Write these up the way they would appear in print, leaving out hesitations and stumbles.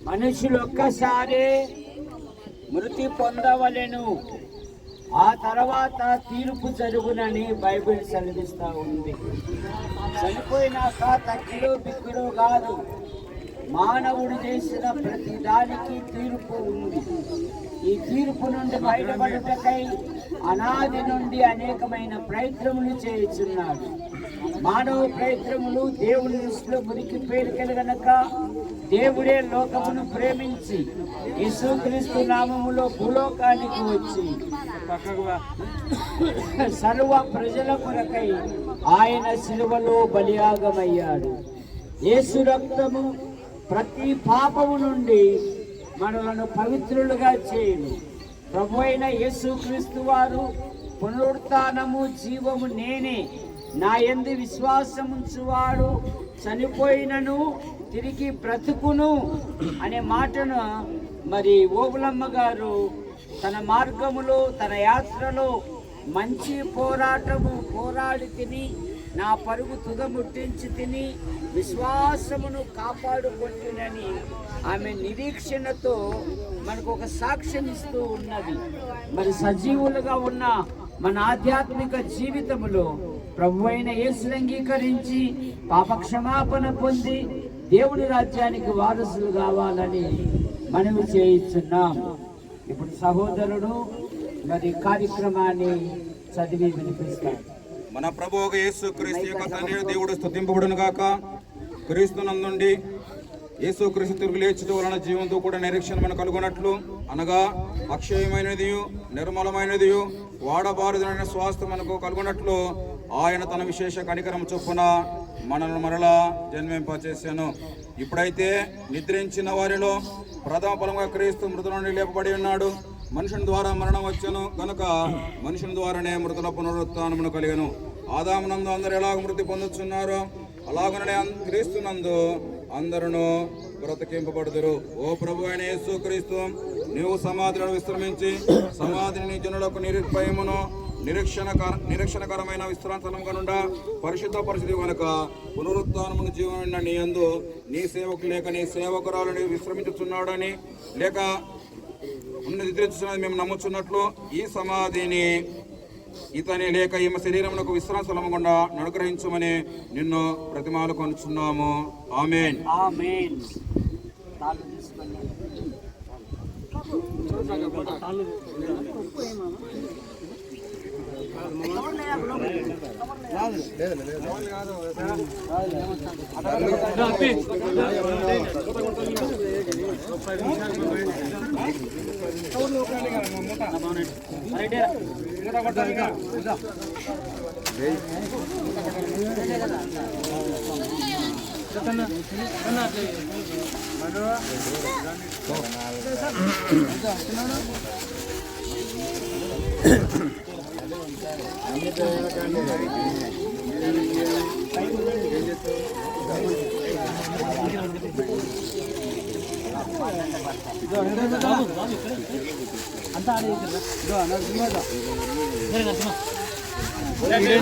మనుషులు ఒక్కసారి మృతి పొందవలెను, ఆ తర్వాత తీర్పు జరుగునని బైబిల్ సెలవిస్తూ ఉంది. చనిపోయినాక తగ్గిలో బిక్కులో కాదు, మానవుడు చేసిన ప్రతి దానికి తీర్పు ఉంది. ఈ తీర్పు నుండి బయటపడుటకై అనాది నుండి అనేకమైన ప్రయత్నములు చేయుచున్నాడు. మానవ ప్రయత్నములు దేవుని దృష్టిలో మురికి పేరు గనక దేవుడే లోకమును ప్రేమించి యేసుక్రీస్తు నామములో భూలోకానికి వచ్చి సర్వ ప్రజల కొరకై ఆయన శిలువలో బలియాగమయ్యాడు. యేసు రక్తము ప్రతి పాపము నుండి మనలను పవిత్రులుగా చేయను. ప్రభు అయిన యేసుక్రీస్తు వారు పునరుత్థానము జీవము నేనే, నా యందు విశ్వాసముంచువాడు చనిపోయినను తిరిగి బ్రతుకును అనే మాటను మరి ఓబులమ్మ గారు తన మార్గములో తన యాత్రలో మంచి పోరాటము పోరాడి తిని నా పరుగు తుదముట్టించి తిని విశ్వాసమును కాపాడుకుంటునని ఆమె నిరీక్షణతో మనకు ఒక సాక్ష్యం ఇస్తూ ఉన్నది. మరి సజీవులుగా ఉన్న మన ఆధ్యాత్మిక జీవితములో ప్రభు అయిన యేసుని అంగీకరించి పాపక్షమాపణ పొంది దేవుని రాజ్యానికి వారసులు కావాలని మనము చేయిస్తున్నాం. ఇప్పుడు సహోదరుడు మరి కార్యక్రమాన్ని చదివి వినిపిస్తాడు. మన ప్రభువు యేసు క్రీస్తు యొక్క తండ్రి దేవుడు స్తుతింపబడును గాక. క్రీస్తునందుండి యేసు క్రీస్తు తిరుగు లేచుట వలన జీవంతో కూడా నిరీక్షణ మనం కలుగునట్లు, అనగా అక్షయమైనది నిర్మలమైనది వాడబారుదైన స్వాస్థ్యం మనకు కలుగునట్లు ఆయన తన విశేష కనికరం చొప్పున మనల్ని మరలా జన్మింపచేశాను. ఇప్పుడైతే నిద్రించిన వారిలో ప్రథమ ఫలంగా క్రీస్తు మృతుల నుండి లేపబడి ఉన్నాడు. మనుషుని ద్వారా మరణం వచ్చను కనుక మనుషుని ద్వారానే మృతుల పునరుత్థానమును కలిగను. ఆదామునందు అందరు ఎలాగ మృతి పొందుతున్నారో అలాగనే క్రీస్తునందు అందరూ బ్రతికింపబడుదురు. ఓ ప్రభు అయిన యేసు క్రీస్తు, నీవు సమాధిలో విశ్రమించి సమాధిని జనులకు నిరుపయమును నిరీక్షణకరమైన విశ్రాంతనం కనుక పరిశుద్ధ పరిస్థితి కనుక పునరుత్థానమును జీవన నీ యందు నీ సేవకు లేక నీ సేవకురాలని విశ్రమించుచున్నాడని లేక నిద్రించున్నది మేము నమ్ముచున్నట్లు ఈ సమాధిని ఇతని లేక ఈమె శరీరమునకు విశ్రాంతి స్థలముకుండా అనుగ్రహించమని నిన్ను ప్రతిమాలు కొనుచున్నాము. ఆమేన్. ఆమేన్.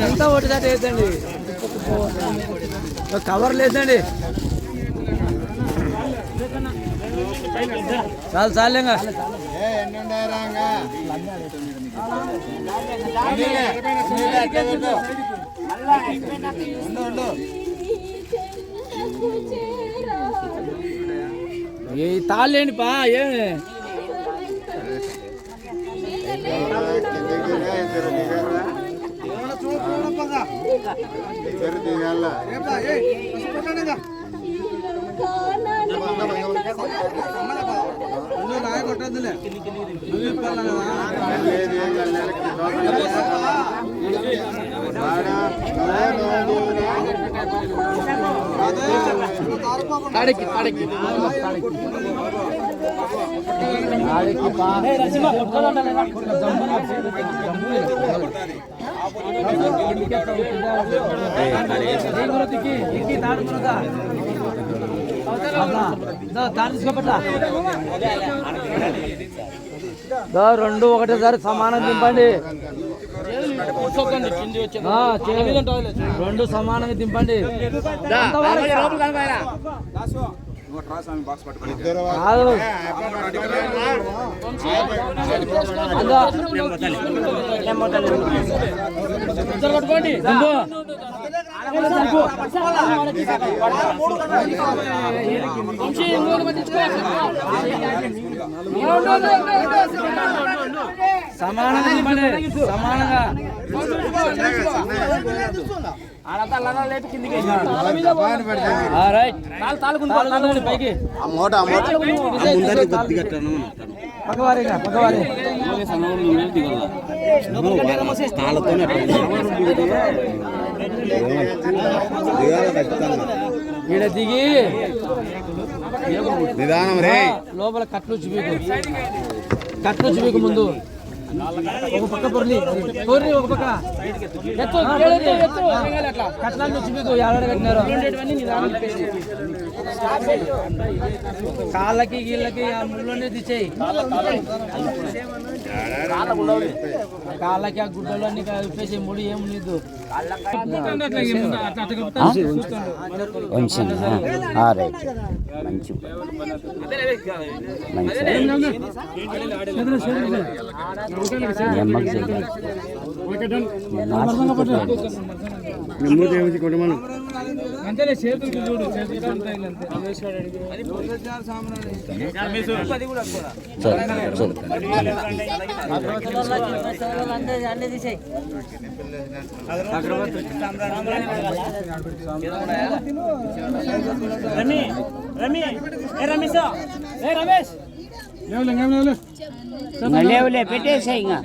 అంతా ఒకటిసారి వేద్దండి, కవర్ లేదండి. చాలు చాలేంగా ఏ తాళేండి పా ఏ రెండు ఒకటేసారి సమానం దింపండి, రెండు సమానంగా దింపండి. నువ్వు రా స్వామి బాక్స్ పట్టుకొని కాదు పట్టుకోండి సమానంగా సమానంగా పైకి పక్కవారిగా పక్కవారి ఈడ దిగి నిదానం రే లోపల కట్లు చూపికు ముందు ఒక పక్క పొర్లి ఒక పక్క కట్టాలను చూపికు ఎవడ కట్టినారు కాళ్ళకి గీళ్ళకి ఆ ముళ్ళని తీసేయి కాళ్ళకి ఆ గుడ్డలన్నీ కలిపేసి ముడి ఏం లేదు అంతేలే చేతులకి చూడు లేవులే పెట్టేసే ఇంకా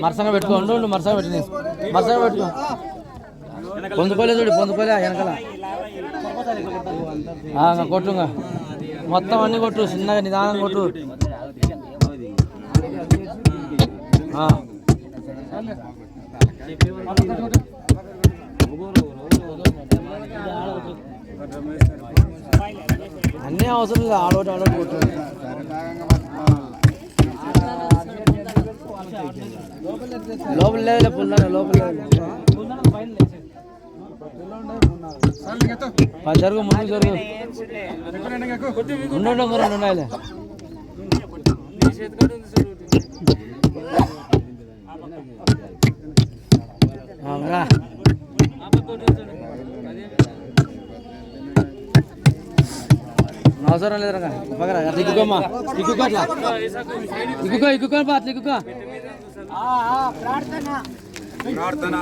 మరసంగా పెట్టుకో ఉండు మరసంగా పెట్టింది మరసంగా పెట్టుకో పొందుకోలే చూడు పొందుకోలే వెనకాల కొట్టు మొత్తం అన్ని కొట్టు చిన్నగా నిదానం కొట్టు అన్నీ అవసరం లేదు ఆడోటి కొట్టు లోపల లేదు పుల్లా లోపల జరుగు ముందు జరుగు ఉండండి ఉండాలి అవసరం లేదు పగరా ఇక్కుకోమ్మా ఇక్కుకో అట్లా ఇక్కుకో అట్లా ఇక్కుకో ప్రార్థన.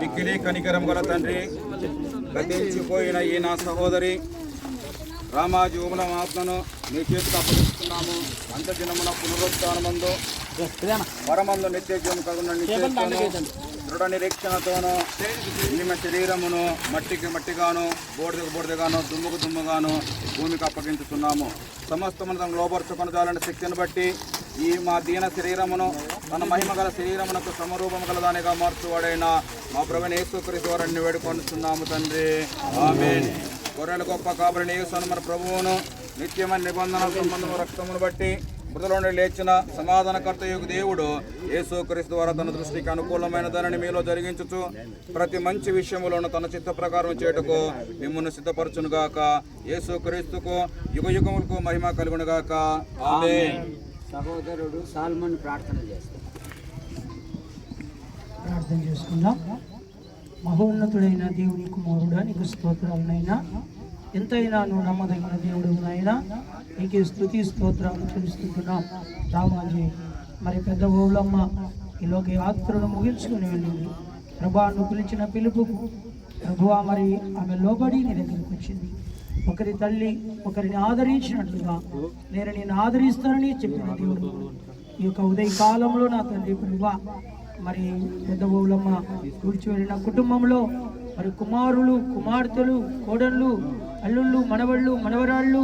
మిక్కిలి కనికరం గల తండ్రి, గతించిపోయిన ఈ నా సహోదరి రామాజీవముల ఆత్మను నీ చేతికి అప్పగిస్తున్నాము. అంతదినమున పునరుత్థానమందు పరమందు నిత్య జీవము కలుగున నిశ్చయిస్తాను. దృఢ నిరీక్షణతోనూ ఈమె శరీరమును మట్టికి మట్టిగాను బూడిదకు బూడిదగాను దుమ్ముకు దుమ్ముగాను భూమికి అప్పగించుతున్నాము. సమస్తమును తను లోపరుచుకొనదాలని శక్తిని బట్టి ఈ మా దీన శరీరమును తన మహిమ గల శరీరమునకు సమరూపము గలదానిగా మార్చువాడైన మా ప్రభువైన యేసుక్రీస్తు వారిని వేడుకొనుచున్నాము తండ్రి. ఆమేన్. గొర్రెల గొప్ప కాపరిని యేసును మన ప్రభువును నిత్యమైన నిబంధన సంబంధము రక్తమును బట్టి మృతుల నుండి లేచిన సమాధానకర్త యొక్క దేవుడు యేసుక్రీస్తు ద్వారా తన దృష్టికి అనుకూలమైన దానిని మీలో జరిగించుచు ప్రతి మంచి విషయములను తన చిత్త ప్రకారం చేయుటకు మిమ్మల్ని సిద్ధపరచునుగాక. యేసుక్రీస్తుకు యుగ యుగములకు మహిమ కలుగునుగాక. ఆమేన్. సహోదరుడు సాల్మన్ ప్రార్థన చేసుకుందాం. మహోన్నతుడైన దేవుని కుమారుడా, నీకు స్తోత్రాలనైనా, ఎంతైనా నువ్వు నమ్మదగిన దేవుడు నాయనా, నీకే స్తుతి స్తోత్రాలు తెలుస్తున్నాం. రామాజీ మరి పెద్ద ఓవులమ్మ ఈలోకి యాత్రను ముగించుకుని వెళ్ళింది. ప్రభా, నువ్వు పిలిచిన పిలుపుకు ప్రభువా మరి ఆమె లోబడి నీ దగ్గరికి వచ్చింది. ఒకరి తల్లి ఒకరిని ఆదరించినట్లుగా నేను నేను ఆదరిస్తానని చెప్పిన దేవుడు ఈ యొక్క ఉదయ కాలంలో నా తండ్రి ప్రభువా మరి పెద్ద ఓవులమ్మ కూర్చి వెళ్ళిన కుటుంబంలో మరి కుమారులు కుమార్తెలు కోడళ్ళు అల్లుళ్ళు మనవళ్ళు మనవరాళ్ళు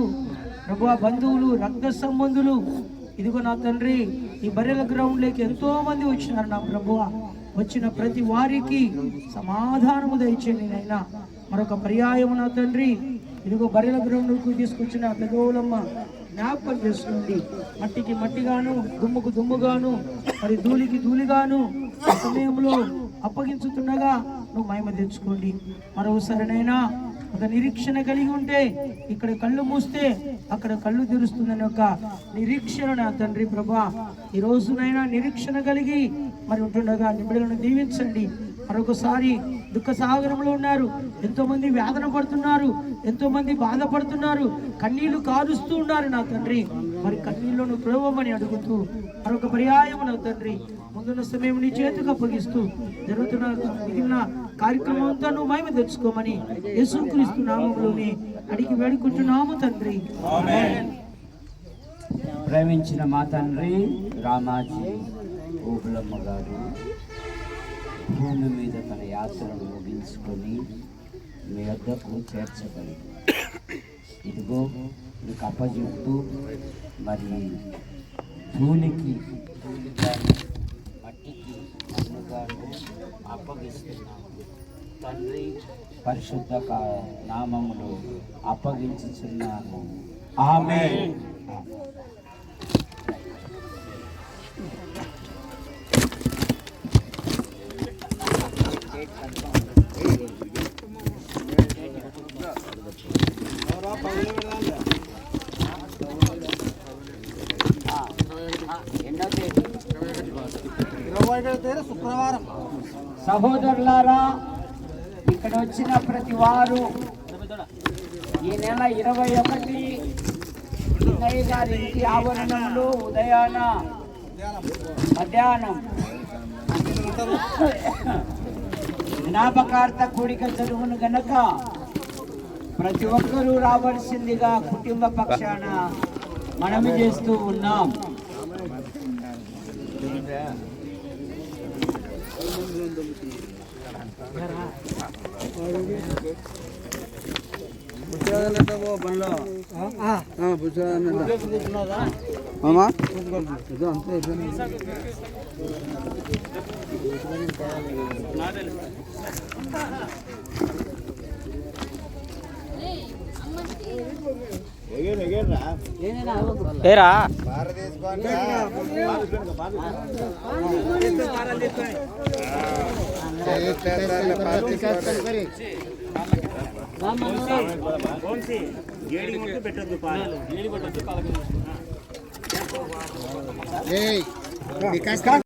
ప్రభువా బంధువులు రక్త సంబంధులు ఇదిగో నా తండ్రి ఈ బర్రెల గ్రౌండ్లోకి ఎంతో మంది వచ్చినారు నా ప్రభువా. వచ్చిన ప్రతి వారికి సమాధానము దయచేయండి నైనా. మరొక పర్యాయము నా తండ్రి ఇదిగో బర్రెల గ్రౌండ్కు తీసుకొచ్చిన పెద్దోళ్ళమ్మ జ్ఞాపకం చేసుకోండి. మట్టికి మట్టిగాను, దుమ్ముకు దుమ్ముగాను, మరి ధూళికి ధూళిగాను ఈ సమయంలో అప్పగించుతుండగా నువ్వు మహిమ తెచ్చుకోండి. మరోసారినైనా ఒక నిరీక్షణ కలిగి ఉంటే ఇక్కడ కళ్ళు మూస్తే అక్కడ కళ్ళు తెరుస్తుందని ఒక నిరీక్షణ నా తండ్రి ప్రభా, ఈ రోజునైనా నిరీక్షణ కలిగి మరి ఉంటుండగా నిబిడలను దీవించండి. మరొకసారి దుఃఖ సాగరంలో ఉన్నారు, ఎంతో మంది వేదన పడుతున్నారు, ఎంతో మంది బాధపడుతున్నారు, కన్నీళ్లు కారుస్తూ ఉన్నారు నా తండ్రి. మరి కన్నీళ్లను తుడవమని అడుగుతూ మరొక పర్యాయము నా తండ్రి ముందున్న సమయం నీ చేతికి అప్పగిస్తూ జరుగుతున్న మిగిలిన కార్యక్రమం అంతా నువ్వు మహిమ తెచ్చుకోమని యేసుక్రీస్తు నామములోనే అడిగి వేడుకుంటున్నాము తండ్రి. ప్రేమించిన మా తండ్రి రామాజీ ఓబులమ్మ గారు భూమి మీద తన యాత్రను ముగించుకొని మీ వద్దకు చేర్చబడి ఇదిగో మీకు అప్పచెప్తూ మరి ధూళికి మట్టికి మన్నుగాను అప్పగిస్తున్నాము తండ్రి. పరిశుద్ధ నామములు అప్పగించుచున్నాము. ఆమేన్. శుక్రవారం సహోదరులారా, ఇక్కడ వచ్చిన ప్రతి వారు ఈ నెల 21 చిన్నయ్య గారి ఇంటి ఆవరణంలో ఉదయాన మధ్యాహ్నం జ్ఞాపకార్థ కూడిక జరుగును గనక ప్రతి ఒక్కరూ రావాల్సిందిగా కుటుంబ పక్షాన మనవి చేస్తూ ఉన్నాం. ఏరా పెట్టద్దు